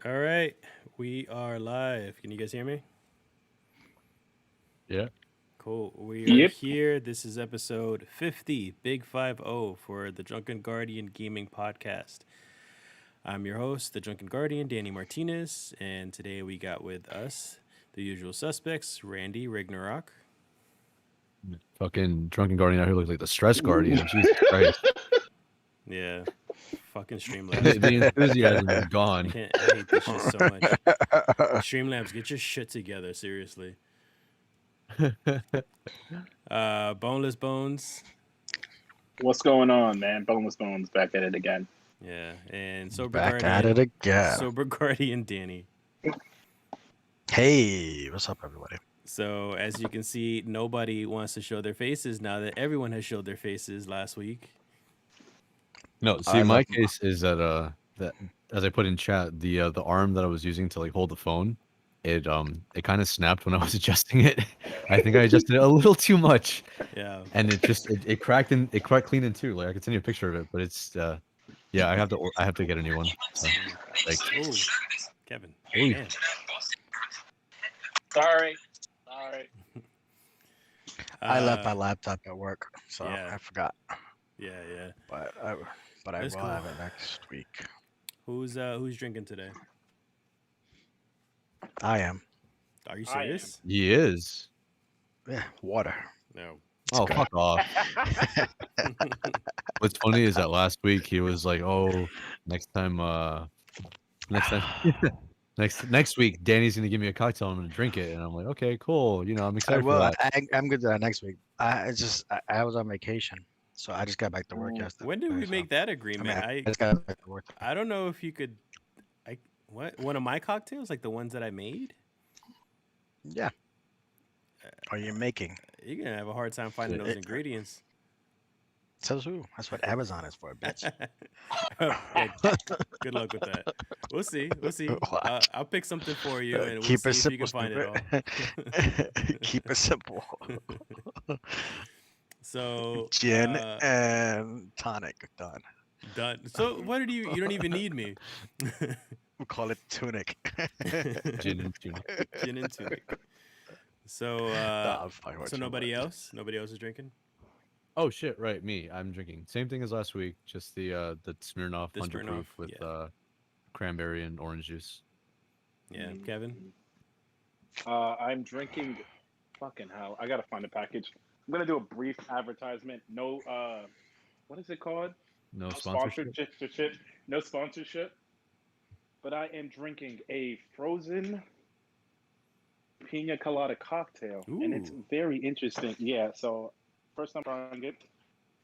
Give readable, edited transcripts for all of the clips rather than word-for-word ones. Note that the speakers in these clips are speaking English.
All right, we are live. Can you guys hear me? Yeah. Cool. We are Yep. here. This is episode 50, Big 50 for the Drunken Guardian Gaming Podcast. I'm your host, the Drunken Guardian, Danny Martinez, and today we got with us the usual suspects, Randy Ragnarok. Fucking drunken guardian out here looks like the stress guardian. Jesus Christ. Yeah, fucking The, Streamlabs. the enthusiasm is gone. I hate this shit so much. Streamlabs, get your shit together, seriously. Boneless Bones. What's going on, man? Boneless Bones back at it again. Yeah, and Sober Back at it Guardian. again. Sober Guardian Danny. Hey, what's up, everybody? So as you can see, nobody wants to show their faces now that everyone has showed their faces last week. No, I see, my love- case is that as I put in chat, the arm that I was using to like hold the phone, it kind of snapped when I was adjusting it. I think I adjusted it a little too much, Yeah. and it cracked clean in two. Like I could send you a picture of it, but it's yeah, I have to get a new one. So, like, Ooh, Kevin. Ooh. Man. Sorry. I left my Uh, laptop at work, so yeah. I forgot. Yeah, yeah. But I That's will cool. have it next week. Who's drinking today? I am. Are you I am. serious? he is. Yeah, water. No. Oh, good. fuck off. What's funny is that last week he was like, "Oh, next time, next week, Danny's gonna give me a cocktail. I'm gonna drink it." And I'm like, "Okay, cool. You know, I'm I excited for will. that." I'm gonna do that next week. I was on vacation, so I just got back to work Ooh. yesterday. When did we so- make that I agreement? mean, I I just got back to work. I don't know if you could. What, one of my cocktails, like the ones that I made? Yeah. Are you making? You're gonna have a hard time finding those It- ingredients. Says who? That's what Amazon is for, bitch. Yeah, good luck with that. We'll see. We'll see. What? I'll pick something for you, and we'll Keep see it if you can simple, find it all. stupid. Keep it simple. So Gin and tonic. Done. done. So what did you? You don't even need me. We'll call it tunic. Gin and tuna. Gin and tunic. So Nah, I'm fucking with so you, nobody but- else? Nobody else is drinking? Oh shit! Right, me. I'm drinking same thing as last week. Just the Smirnoff The 100 Smirnoff, proof with yeah. cranberry and orange juice. Yeah, Kevin. I'm drinking. Fucking hell! I gotta find a package. I'm gonna do a brief advertisement. No, what is it called? No sponsorship. Sponsorship. No sponsorship. But I am drinking a frozen pina colada cocktail, and it's Ooh. very interesting. Yeah. So first time trying it,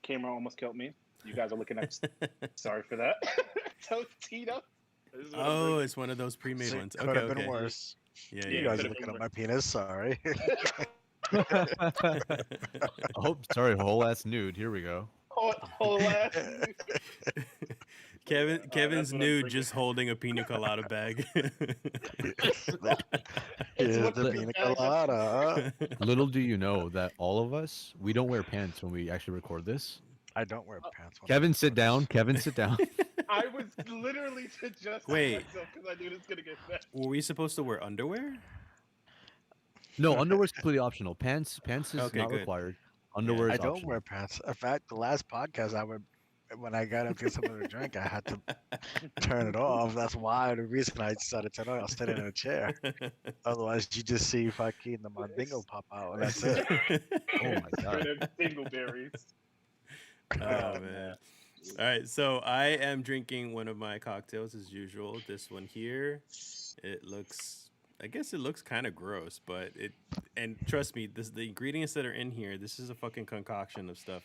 camera almost killed me. You guys are looking at. Sorry for that. Tostito. This is what I'm Oh, drinking. it's one of those pre-made See, ones. could Okay, have been okay. worse. Yeah, You yeah. guys could've are looking been at my penis. Sorry. Oh, sorry, whole ass nude. Here we go. Whole ass. Kevin's what I'm nude, drinking. just holding a pina colada bag. Here's what the the pina bag- colada. Little do you know that all of us, we don't wear pants when we actually record this. I don't wear pants. when I Kevin, sit record down. this. Kevin, sit down. I was literally adjusting Wait. myself because I knew this was gonna get bad. Were we supposed to wear underwear? No, underwear is completely optional. Pants is Okay, not good. required. Underwear I is don't optional. wear pants. In fact, the last podcast when I got up to get something to drink, I had to turn it off. That's why the reason I decided to turn it off. I was sitting in a chair. Otherwise, you just see fucking the Mandingo pop out, and that's it. Oh my god. For them dingleberries. Oh man. All right, so I am drinking one of my cocktails as usual. This one here, I guess it looks kind of gross, but and trust me, the ingredients that are in here, this is a fucking concoction of stuff.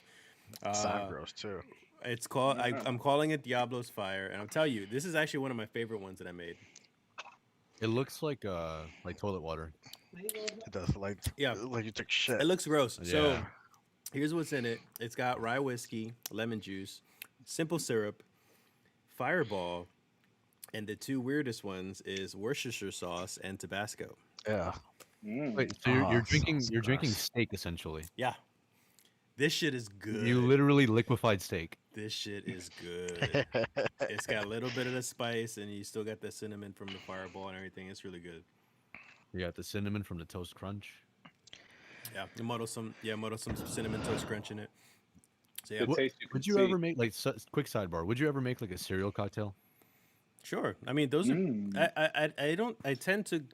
Sound gross too. It's called, Yeah. I'm calling it Diablo's Fire, and I'll tell you, this is actually one of my favorite ones that I made. It looks like toilet water. It does Yeah. like you took shit. It looks gross. So Yeah. here's what's in it. It's got rye whiskey, lemon juice, simple syrup, Fireball, and the two weirdest ones is Worcestershire sauce and Tabasco. Yeah. Mm. Wait, so you're Oh, drinking sounds you're drinking gross. steak essentially. Yeah. This shit is good. You literally liquefied steak. This shit is good. It's got a little bit of the spice, and you still got the cinnamon from the fireball and everything. It's really good. You got the cinnamon from the toast crunch. Yeah, you muddle some cinnamon toast crunch in it. So yeah, The What- taste you can Would you see. ever make like quick sidebar? Would you ever make like a cereal cocktail? sure. I mean, those are. Mm. I don't. I tend to,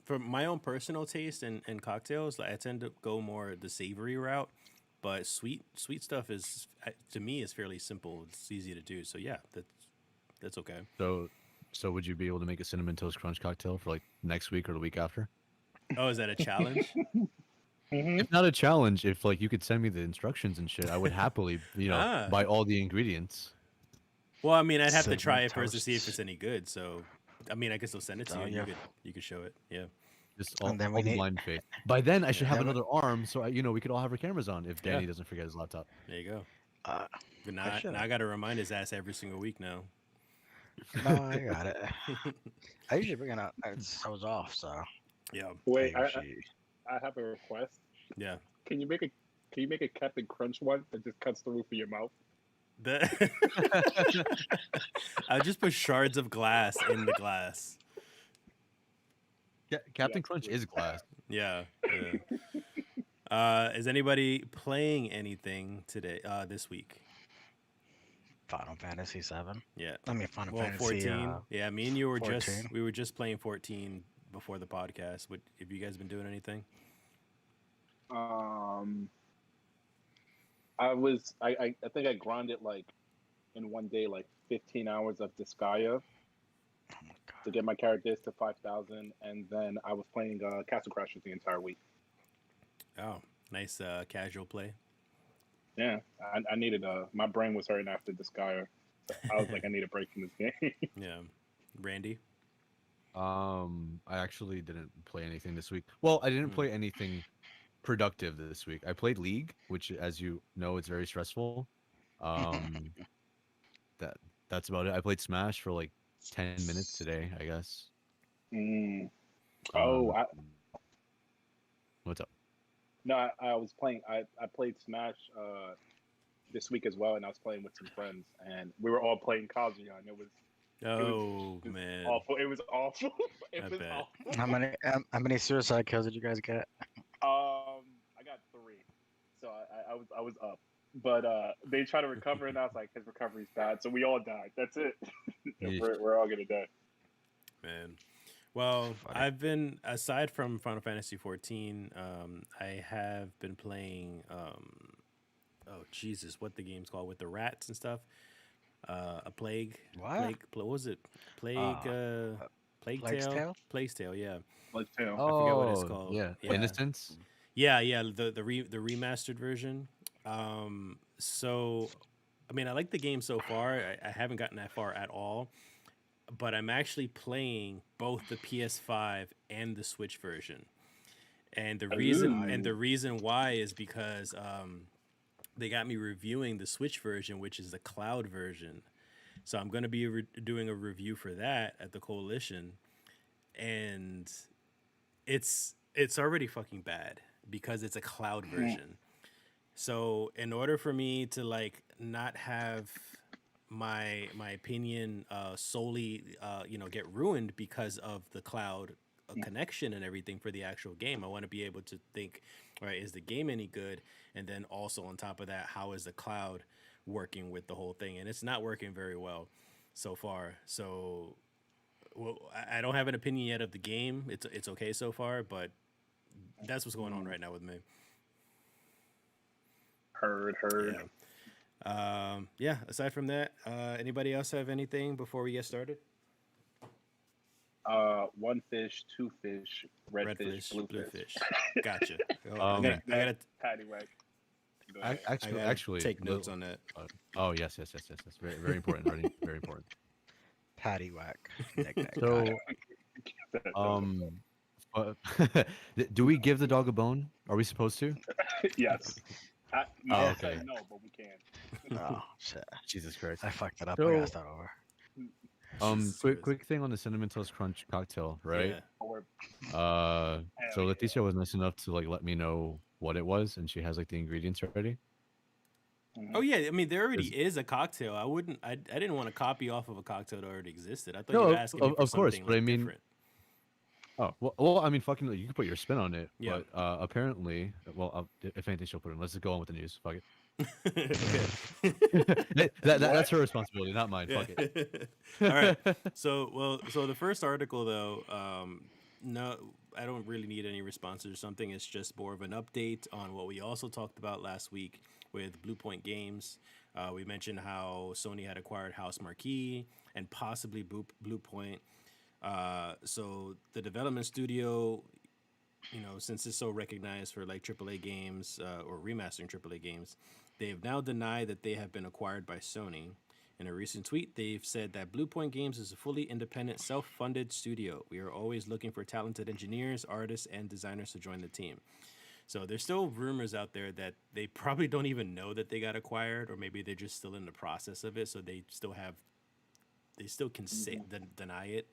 for my own personal taste and cocktails, like I tend to go more the savory route. But sweet stuff is to me is fairly simple. It's easy to do. So yeah, that's okay. So would you be able to make a cinnamon toast crunch cocktail for like next week or the week after? Oh, is that a challenge? If not a challenge, if like you could send me the instructions and shit, I would happily, Ah. buy all the ingredients. Well, I mean, I'd have to try Cinnamon it first to see if toasts. it's any good. So, I mean, I can still send it to Oh, you. And yeah. you could show it. Yeah. Just all, And then all we the need- blind faith. By then, I should have Then we- another arm, so we could all have our cameras on if Danny Yeah. doesn't forget his laptop. There you go. Uh, But I should- now I got to remind his ass every single week now. no, I got it. I usually bring it out. I was off, so. Yeah. Wait, I usually- I have a request. Yeah. Can you make a Captain Crunch one that just cuts the roof of your mouth? I just put shards of glass in the glass. Captain Yeah. Crunch is glass. Yeah. Is anybody playing anything today? This week? Final Fantasy 7. Yeah. I mean, Final Well, Fantasy 14. Yeah, me and you were 14. we were just playing 14 before the podcast. Have you guys been doing anything? I think I grinded like in one day like 15 hours of Disgaea Oh my god. to get my characters to 5,000, and then I was playing Castle Crashers the entire week. Oh, nice casual play. Yeah, I needed my brain was hurting after Disgaea. So I was like, I need a break from this game. Yeah. Randy? I actually didn't play anything this week. Well, I didn't Hmm. play anything productive this week. I played League, which, as you know, it's very stressful. That's about it. I played Smash for like 10 minutes today, I guess. Mm. Oh, Um, what's up? No, I was playing. I played Smash this week as well, and I was playing with some friends, and we were all playing Kazuya, and it was Oh, it was man. awful. It was awful. It I was bet. awful. How many suicide kills did you guys get? I got 3, so I was up, but they try to recover, and I was like, his recovery's bad, so we all died. That's it. Yeesh. we're all gonna die. Man. Well, Funny. I've been aside from Final Fantasy 14, I have been playing oh Jesus, what the game's called with the rats and stuff. A plague. What? What was it? Plague Plague Plague's Tale? Tale? Plague's Tale, yeah. Let's tell. forget what it's called. Yeah, Yeah. Innocence. Yeah, the remastered version. So I mean, I like the game so far. I haven't gotten that far at all. But I'm actually playing both the PS5 and the Switch version. And the reason why is because they got me reviewing the Switch version, which is the cloud version. So I'm going to be doing a review for that at the Coalition, and it's already fucking bad because it's a cloud version. So in order for me to like not have my opinion solely get ruined because of the cloud connection and everything for the actual game, I want to be able to think, all right, is the game any good? And then also on top of that, how is the cloud working with the whole thing? And it's not working very well so far. So I don't have an opinion yet of the game. It's okay so far, but that's what's going on right now with me. Heard. Yeah. Aside from that, anybody else have anything before we get started? 1 fish, 2 fish, red fish, blue fish. Gotcha. Okay. I gotta Patty whack. Go ahead. Actually, take the- notes on that. Oh yes. Very, very important. Very important. Patty whack. Knick-knack. So, uh, do we give the dog a bone? Are we supposed to? Yes. No, Oh, okay. no, but we can. Oh shit! Jesus Christ. I fucked it up. So- I gotta start over. Jesus Christ. Quick thing on the cinnamon toast crunch cocktail, right? Yeah. Or So yeah. Leticia was nice enough to like let me know what it was, and she has like the ingredients ready. Oh Mhm. yeah, I mean there already Is is a cocktail. I wouldn't. I didn't want to copy off of a cocktail that already existed. I thought you were no, asking me for of course, something but I like mean, different. well, I mean, fucking, you can put your spin on it, Yeah. but apparently, well, if anything, she'll put it in. Let's just go on with the news. Fuck Okay. it. What? That's her responsibility, not mine. Yeah. Fuck All right. it. So the first article though, no, I don't really need any responses or something. It's just more of an update on what we also talked about last week with Blue Point Games. We mentioned how Sony had acquired House Marquee and possibly Blue Point. So the development studio, since it's so recognized for like AAA games or remastering AAA games, they have now denied that they have been acquired by Sony. In a recent tweet, they've said that Bluepoint Games is a fully independent, self funded studio. We are always looking for talented engineers, artists, and designers to join the team. So there's still rumors out there that they probably don't even know that they got acquired, or maybe they're just still in the process of it. So they still can say, Mhm. deny it.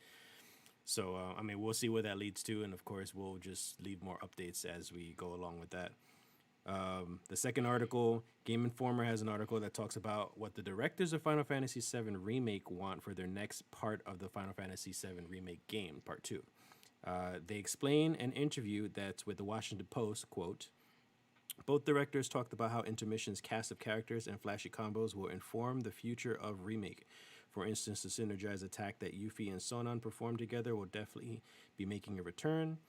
So, I mean, we'll see where that leads to. And of course, we'll just leave more updates as we go along with that. The second article, Game Informer has an article that talks about what the directors of Final Fantasy VII Remake want for their next part of the Final Fantasy VII Remake game, Part 2. They explain an interview that's with the Washington Post, quote, both directors talked about how Intermission's cast of characters and flashy combos will inform the future of Remake. For instance, the synergized attack that Yuffie and Sonon perform together will definitely be making a return.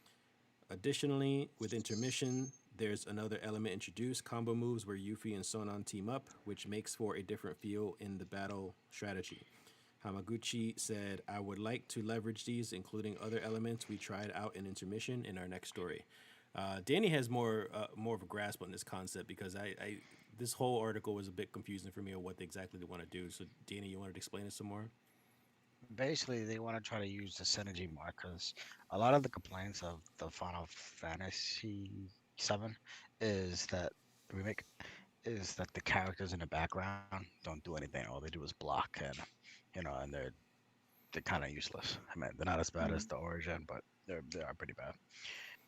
Additionally, with Intermission, there's another element introduced, combo moves where Yuffie and Sonon team up, which makes for a different feel in the battle strategy. Hamaguchi said, I would like to leverage these, including other elements we tried out in Intermission in our next story. Danny has more of a grasp on this concept because I this whole article was a bit confusing for me of what exactly they want to do. So, Danny, you wanted to explain it some more? Basically, they want to try to use the synergy markers. A lot of the complaints of the Final Fantasy VII is that the remake is that the characters in the background don't do anything. All they do is block, and and they're kind of useless. I mean, they're not as bad as Mhm. the Origin, but they are pretty bad.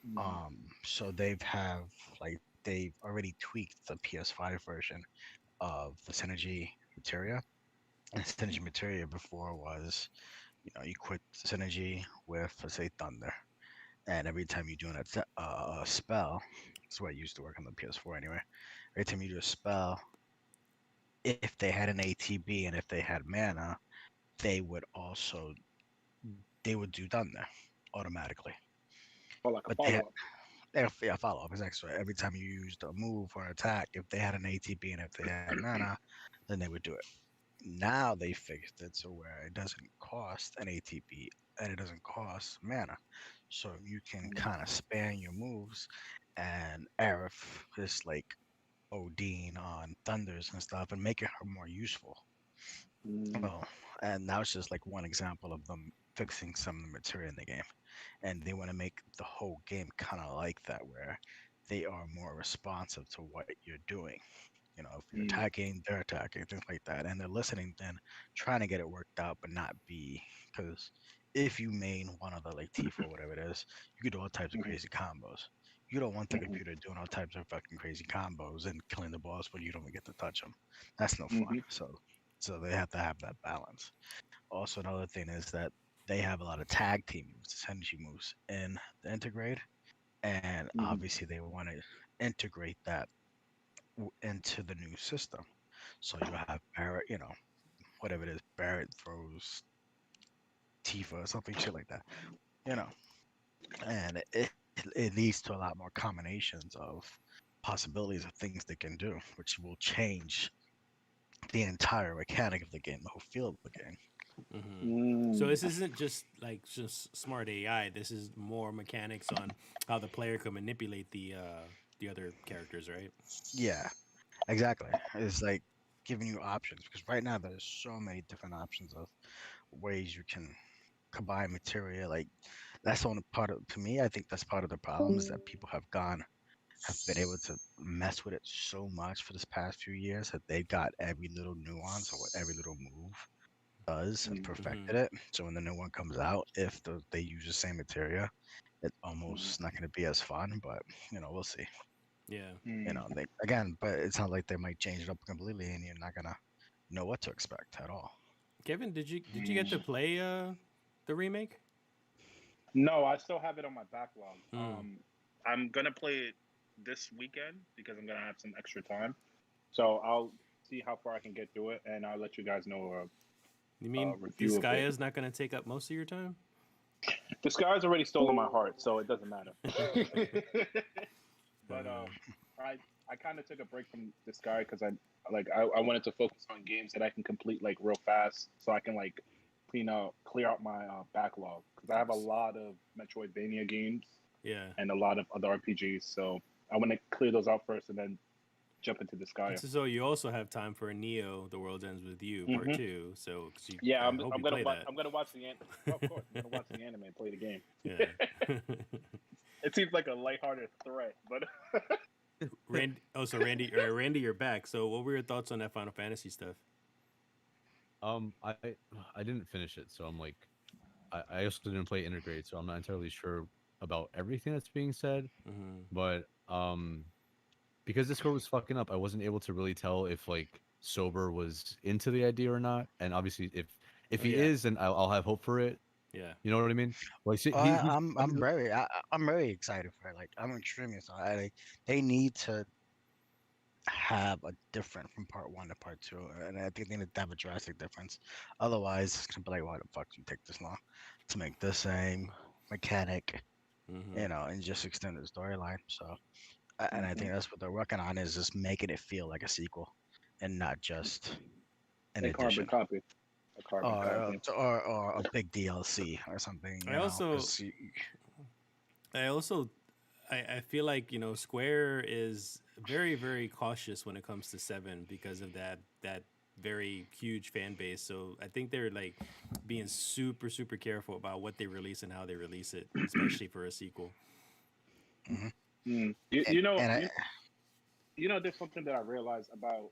Mhm. So they've already tweaked the PS5 version of the synergy materia. And synergy materia before was, you quit synergy with, let's say, thunder, and every time you do a spell, that's what I used to work on the PS4 anyway. Every time you do a spell, if they had an ATB and if they had mana, they would also they would do thunder automatically. Or like a But follow up. yeah, follow up is extra. Every time you used a move or attack, if they had an ATB and if they had mana, then they would do it. Now they fixed it so where it doesn't cost an ATB and it doesn't cost mana. So you can kind of span your moves, and Aerith is like Odin on Thunders and stuff and making her more useful. Mhm. Oh, and that was just like one example of them fixing some of the material in the game. And they want to make the whole game kind of like that, where they are more responsive to what you're doing. If you're Mhm. attacking, they're attacking, things like that. And they're listening and trying to get it worked out, but not be, because if you main one of the like Tifa or whatever it is, you could do all types of Mhm. crazy combos. You don't want the Mhm. computer doing all types of fucking crazy combos and killing the boss when you don't get to touch them. That's no fun. Mhm. So they have to have that balance. Also, another thing is that they have a lot of tag team moves, synergy moves in the integrate, and Mhm. obviously they want to integrate that into the new system. So you'll have Barrett, whatever it is, Barrett throws Tifa or something, shit like that, you know, and it leads to a lot more combinations of possibilities of things they can do, which will change the entire mechanic of the game, the whole feel of the game. Hmm. So Mm. this isn't just like just smart AI. This is more mechanics on how the player can manipulate the other characters, right? Yeah, exactly. It's like giving you options because right now there's so many different options of ways you can combine material. Like that's the only part of to me. I think that's part of the problem is that people have been able to mess with it so much for this past few years that they got every little nuance or what every little move does and Mhm. Hmm. perfected it. So when the new one comes out, if they use the same material, it's Mhm. almost not going to be as fun. But we'll see. Yeah. They, again, but it sounds like they might change it up completely, and you're not gonna know what to expect at all. Kevin, did you get to play the remake? No, I still have it on my backlog. Mm. I'm gonna play it this weekend because I'm gonna have some extra time. So I'll see how far I can get through it, and I'll let you guys know You a mean review of it. Disgaea's not going to take up most of your time? The sky's already stolen my heart, so it doesn't matter. But Uh, I kind of took a break from the sky because I wanted to focus on games that I can complete like real fast, so I can like clear out my backlog because I have a lot of Metroidvania games yeah. and a lot of other RPGs. So I want to clear those out first and then jump into the sky. So you also have time for Neo: The World Ends with You Part Hmm. Two. So 'cause Yeah, I hope you play that. I'm gonna watch the anime. Well, of course, I'm gonna watch the anime and play the game. Yeah. It seems like a lighthearted threat, but Randy. Oh, so Randy, you're back. So what were your thoughts on that Final Fantasy stuff? I I didn't finish it, so I'm like, I also didn't play Integrate, so I'm not entirely sure about everything that's being said. Hmm. But because Discord was fucking up, I wasn't able to really tell if like Sober was into the idea or not. And obviously, if Oh he yeah. is, then I'll have hope for it. Yeah. You know what I mean? Like he's I'm very excited for it. Like I'm extremely excited. Like, they need to have a different from part one to part two, and I think they need to have a drastic difference. Otherwise, it's gonna be like, why the fuck you take this long to make the same mechanic, Hmm. and just extend the storyline? So, and I Mhm. think that's what they're working on is just making it feel like a sequel, and not just an a carbon addition copy, a carbon copy. or a big DLC or something. I also, Because I also, I feel like Square is very very cautious when it comes to Seven because of that very huge fan base. So I think they're like being super super careful about what they release and how they release it, especially for a sequel. Mm. and I, There's something that I realized about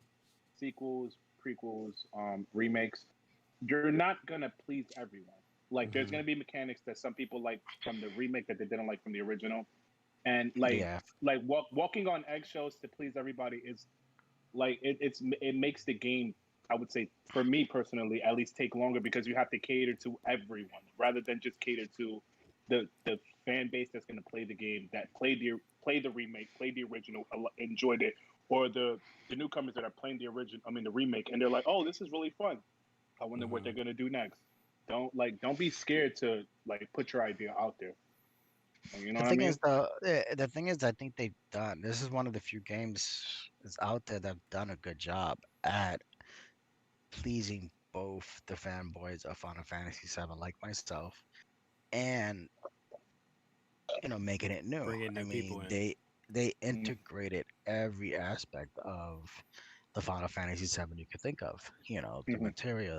sequels, prequels, remakes. You're not gonna please everyone. Like, there's Hmm. gonna be mechanics that some people like from the remake that they didn't like from the original, and yeah, walking on eggshells to please everybody is like it makes the game. I would say for me personally, at least take longer because you have to cater to everyone rather than just cater to the fan base that's going to play the game, that played the remake, played the original, enjoyed it, or the newcomers that are playing the original. I mean the remake, and they're like, oh, this is really fun. I wonder what Hmm. they're going to do next. Don't be scared to like put your idea out there. Like, you know the what I thing is mean? the thing is, I think they've done. This is one of the few games that's out there that've done a good job at pleasing both the fanboys of Final Fantasy VII, like myself, and making it new. Bringing I new people mean, in. they Mm-hmm. integrated every aspect of the Final Fantasy VII you could think of. The Mm-hmm. material,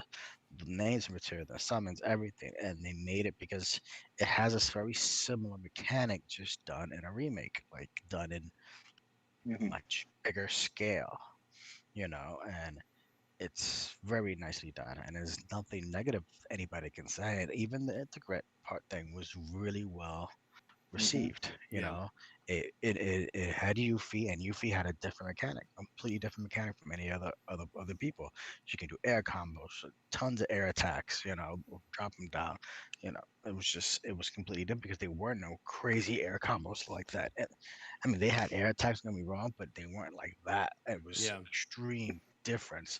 the names of material, the summons, everything, and they made it because it has this very similar mechanic, just done in a remake, like done in Mm-hmm. much bigger scale. And it's very nicely done, and there's nothing negative anybody can say. And even the integrate part thing was really well Mm-hmm. received. Yeah. It had Yuffie, and Yuffie had a different mechanic, completely different mechanic from any other people. She can do air combos, tons of air attacks. Drop them down. It was completely different because there were no crazy air combos like that. And, I mean, they had air attacks. Don't get me wrong, but they weren't like that. It was Yeah. extreme difference.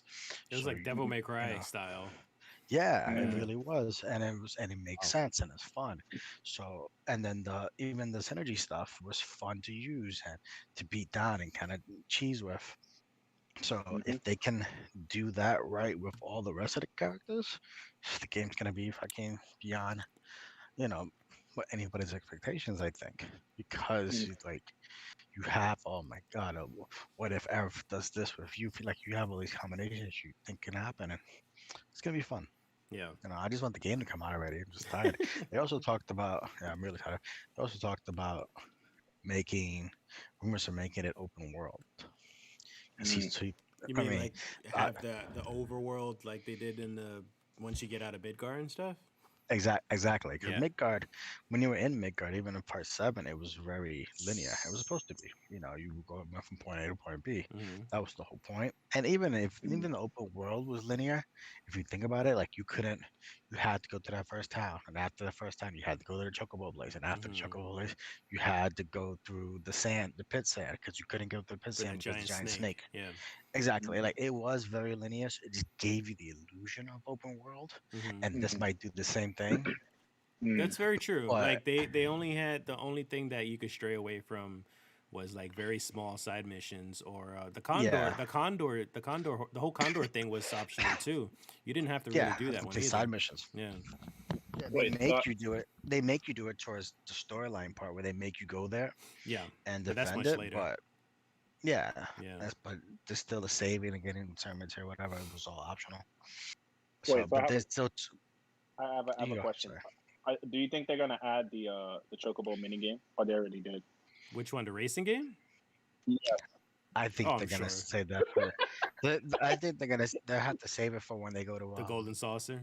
It was So like Devil May you Cry know. style. Yeah, it Mm-hmm. really was, and it makes wow. sense and it's fun. So, and then even the synergy stuff was fun to use and to beat down and kind of cheese with. So Mm-hmm. if they can do that right with all the rest of the characters, the game's gonna be fucking beyond, you know, what anybody's expectations. I think because you have, oh my god, what if Earth does this with you? Feel like you have all these combinations you think can happen, and it's gonna be fun. Yeah. I just want the game to come out already. I'm just tired. They also talked about, yeah, I'm really tired. They also talked about making rumors of making it open world. Because Mm-hmm. You I mean mean, like I, have the overworld like they did in the once you get out of Midgar and stuff? Exactly. Because Yeah. Midgard, when you were in Midgard, even in part 7, it was very linear. It was supposed to be. You know, you went from point A to point B. Mm-hmm. That was the whole point. And even the open world was linear, if you think about it, like you had to go to that first town, and after the first town, you had to go to the chocobo place, and after the Mm-hmm. chocobo place, you had to go through the pit sand, because you couldn't go through the pit For sand that because the giant giant snake. snake. Yeah. Exactly. Like it was very linear. So it just gave you the illusion of open world, Mm-hmm. and this might do the same thing. That's very true. But Like they only had the only thing that you could stray away from was like very small side missions or yeah, the whole condor thing was optional too. You didn't have to really yeah, do I was that gonna one say either. side missions. Yeah. Yeah, they Wait, so make you do it. They make you do it towards the storyline part where they make you go there Yeah. and But that's defend much it. later. But yeah, Yeah. but there's still the saving and getting the term material, whatever. It was all optional. So, wait, so but there's still. I have You a go. question. Sorry. Do you think they're gonna add the chocobo minigame, or they already did? Which one? The racing game? Yeah. I Oh, think I'm they're gonna sure. save that for. I think they have to save it for when they go to The golden saucer.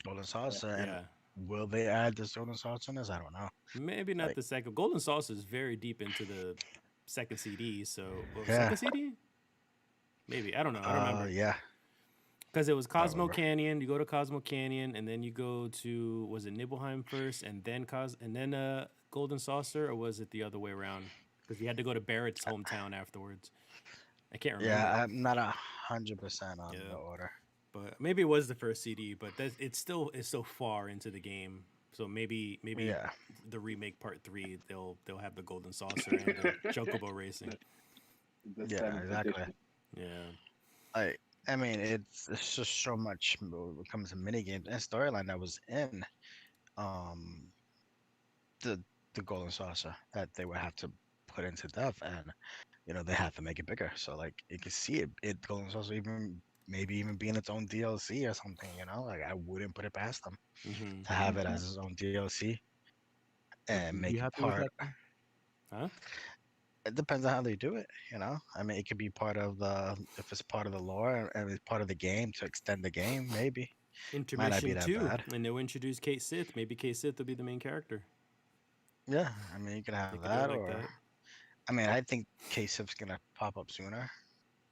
Golden Salsa. And Yeah. will they add the Golden Salsa in this? I don't know. Maybe not Like, the second. Golden saucer is very deep into the second CD. So, well, yeah, second CD? Maybe. I don't know. I don't remember. yeah, Because it was I don't Cosmo remember. Canyon. You go to Cosmo Canyon, and then you go to was it Nibelheim first, and then Golden Saucer, or was it the other way around? Because you had to go to Barrett's hometown afterwards. I can't remember. Yeah, I'm not 100% on the Yeah, order. but maybe it was the first CD. But it's still is so far into the game. So maybe Yeah, the remake part 3 they'll have the Golden Saucer and the Chocobo racing. The yeah, seventh exactly. edition. Yeah. I mean, it's just so much when it comes to mini games and storyline that was in um the the Golden Saucer that they would have to put into depth, and they have to make it bigger. So like you can see it Golden Saucer even maybe even being its own DLC or something. Like I wouldn't put it past them Mm-hmm. to have it as its own DLC Would and you be make it happy with part. that then? Huh? It depends on how they do it. I mean, it could be part of if it's part of the lore and it's part of the game to extend the game, maybe. Might not be Intermission that 2, bad. and they'll introduce Kate Sith. Maybe Kate Sith will be the main character. Yeah, I mean, you can They have could do it that, like or that. I mean, I think K-Sip's gonna pop up sooner.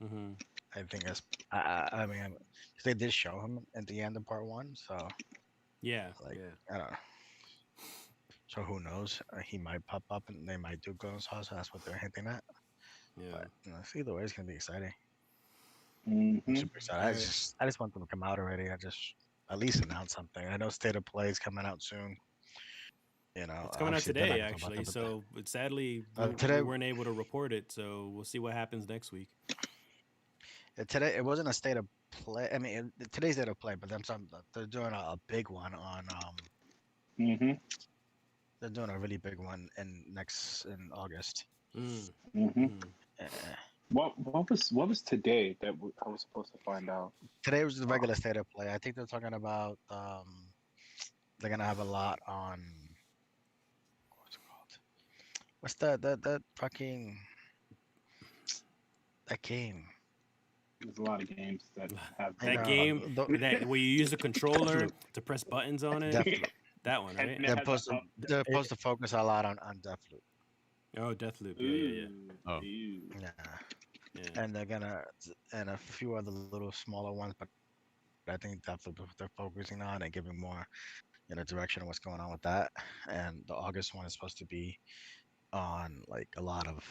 Mm-hmm. I think that's. I mean, 'cause they did show him at the end of part 1, so Yeah, like yeah, I don't know. So who knows? He might pop up and they might do Ghost House. That's what they're hinting at. yeah. But either way, it's gonna be exciting. I'm Mm-hmm. super excited. All right. I just want them to come out already. I just at least announce something. I know State of Play is coming out soon. It's coming out Obviously they're not today, gonna talk about actually. that, but So, but sadly, we today, weren't able to report it. So we'll see what happens next week. today it wasn't a State of Play. I mean, today's State of Play, but they're doing a big one on Mm-hmm. they're doing a really big one in August. Mm. Mm-hmm. Mm. Uh, What was today that I was supposed to find out? Today was the regular State of Play. I think they're talking about they're gonna have a lot on what's it called? What's that fucking that game? There's a lot of games that have I That know game that where you use a controller to press buttons on it. Deathloop. That one, right? And it They're has supposed to they're supposed to focus a lot on Deathloop. Oh, Deathloop. Yeah, yeah, yeah. Oh. Ooh. Yeah, Yeah. and they're gonna and a few other little smaller ones, but I think Deathloop they're focusing on and giving more direction on what's going on with that. And the August one is supposed to be on like a lot of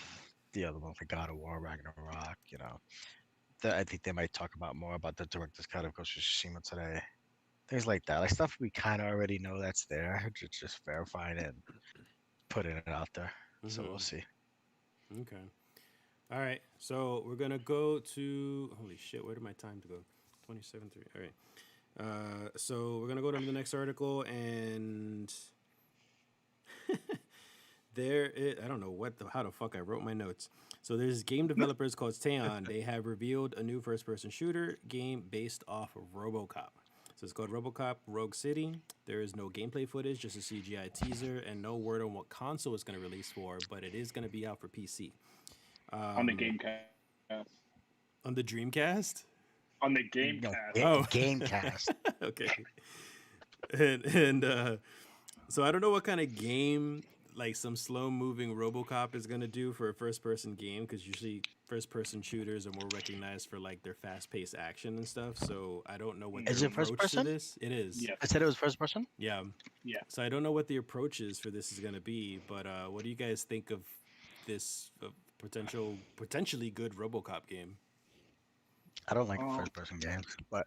the other ones, like God of War, Ragnarok. I think they might talk about more about the director's cut of Ghost of Tsushima today. Things like that, like stuff we kind of already know that's there, just verifying it and putting it out there. So we'll Mhm. see. Okay. All right. So we're gonna go to holy shit. Where did my time to go? 27:03. All right. So we're gonna go to the next article, and I don't know how the fuck I wrote my notes. So there's game developers called Teon. They have revealed a new first-person shooter game based off of Robocop. So it's called Robocop Rogue City. There is no gameplay footage, just a CGI teaser, and no word on what console it's going to release for, but it is going to be out for PC. On the Gamecast. On the Dreamcast? On the No, Gamecast. Oh. Gamecast. Okay. And so I don't know what kind of game like some slow moving RoboCop is gonna do for a first person game because usually first person shooters are more recognized for like their fast paced action and stuff. So I don't know what Is their it first approach to person? this. It is, Yes. I said it was first person. yeah. Yeah. So I don't know what the approach is for this is gonna be, but what do you guys think of this potentially good RoboCop game? I don't like Um, first person games, but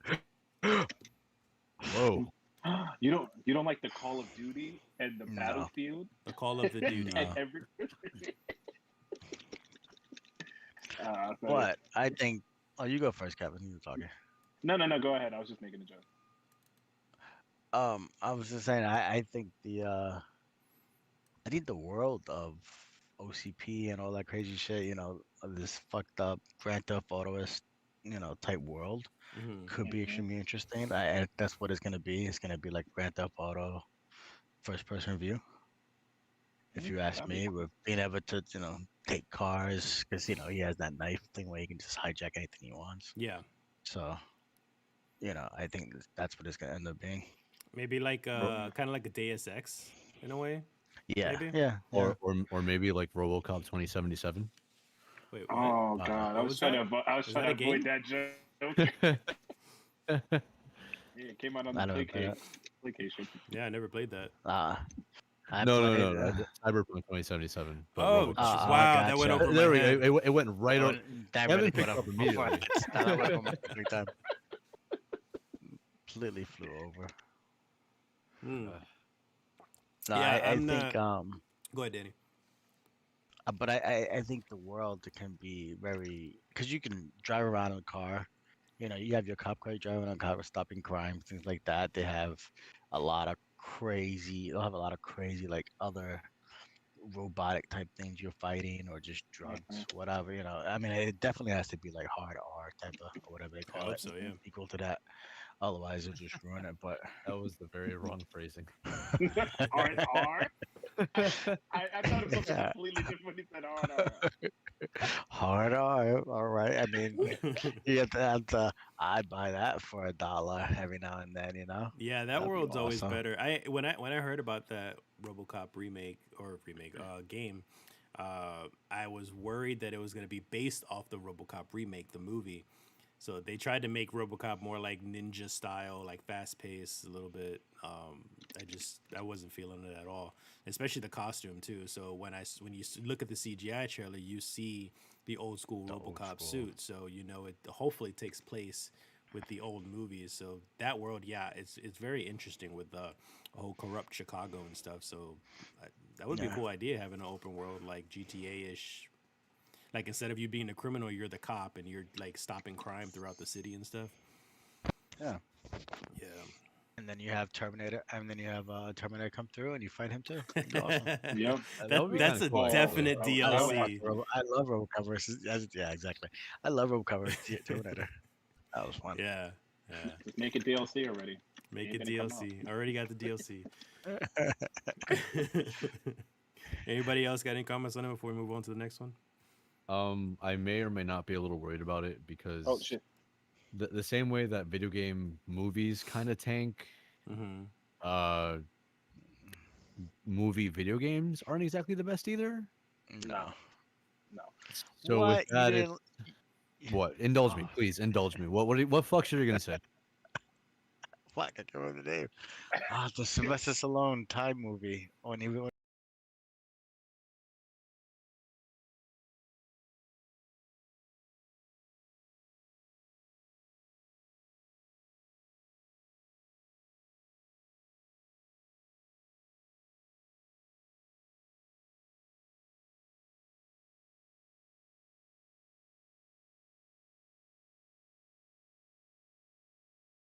Whoa. you don't like the Call of Duty and the no, Battlefield The Call of the Duty. and no. every. So, But I think. Oh, you go first, Kevin. You were talking. no. Go ahead. I was just making a joke. I was just saying. I think the world of OCP and all that crazy shit. Of this fucked up Grand Theft Auto type world Hmm. could be Mhm. extremely interesting. That's what it's gonna be. It's gonna be like Grand Theft Auto first person view. If Mhm. you ask That'd be me, cool. with being able to take cars because he has that knife thing where he can just hijack anything he wants. Yeah, So I think that's what it's gonna end up being. maybe like Ro- kind of like a Deus Ex in a way. Yeah, Maybe. yeah, yeah. Or maybe like RoboCop 2077. Wait, what? Oh Uh, God, What was that? I was Is trying that to a avoid game? that joke. Yeah, it came out on the I don't know. PlayStation. Yeah, I never played that. I no. played. Cyberpunk 2077, but Oh, RoboCop. wow, that went Gotcha. over my There we head. go. It went right That on. would that Kevin really picked put it up up immediately. that would put my big time. Completely flew over. Hmm. Uh, No, Yeah, I I'm think not. Go ahead, Danny. but I think the world can be very because you can drive around in a car. You have your cop car, you drive around in a car, stopping crime, things like that. They'll have a lot of crazy like other robotic type things you're fighting or just drugs, Mhm. whatever. I mean, it definitely has to be like hard R type of or whatever they I call hope it, so. Yeah. equal to that. Otherwise, it'll just ruin it. But that was the very wrong phrasing. Hard R. I thought it was something yeah, completely different when he said hard R. hard R. All right. I mean, I'd buy that for $1 every now and then. Yeah, that That'd be world's always awesome. better. When I heard about that RoboCop remake game, I was worried that it was going to be based off the RoboCop remake, the movie. So they tried to make RoboCop more like ninja style, like fast paced a little bit. I wasn't feeling it at all, especially the costume too. So when you look at the CGI trailer, you see the old school The old RoboCop school. suit. So you know it hopefully takes place with the old movies. So that world, yeah, it's very interesting with the whole corrupt Chicago and stuff. So that would be a Yeah. cool idea having an open world like GTA ish. Like instead of you being a criminal, you're the cop and you're like stopping crime throughout the city and stuff. Yeah. Yeah. And then you have Terminator, and then you have Terminator come through, and you fight him too. That'd be awesome. Yep. That would be kind That's of a cool, actually. definite I I would love have DLC. I love RoboCop versus. Yeah, exactly. I love RoboCop versus Terminator. That was fun. Yeah. Yeah. just make it DLC already. Make Ain't it gonna come out. DLC. Already got the DLC. Anybody else got any comments on it before we move on to the next one? I may or may not be a little worried about it Oh because shit. the same way that video game movies kind of tank, Mm-hmm. uh, movie video games aren't exactly the best either. No. No. So with What you that, it's didn't? what? Indulge me, Oh, please. Indulge me. What fuck shit are you gonna say? fuck! I can't remember the name. The Sylvester Stallone Time movie. When he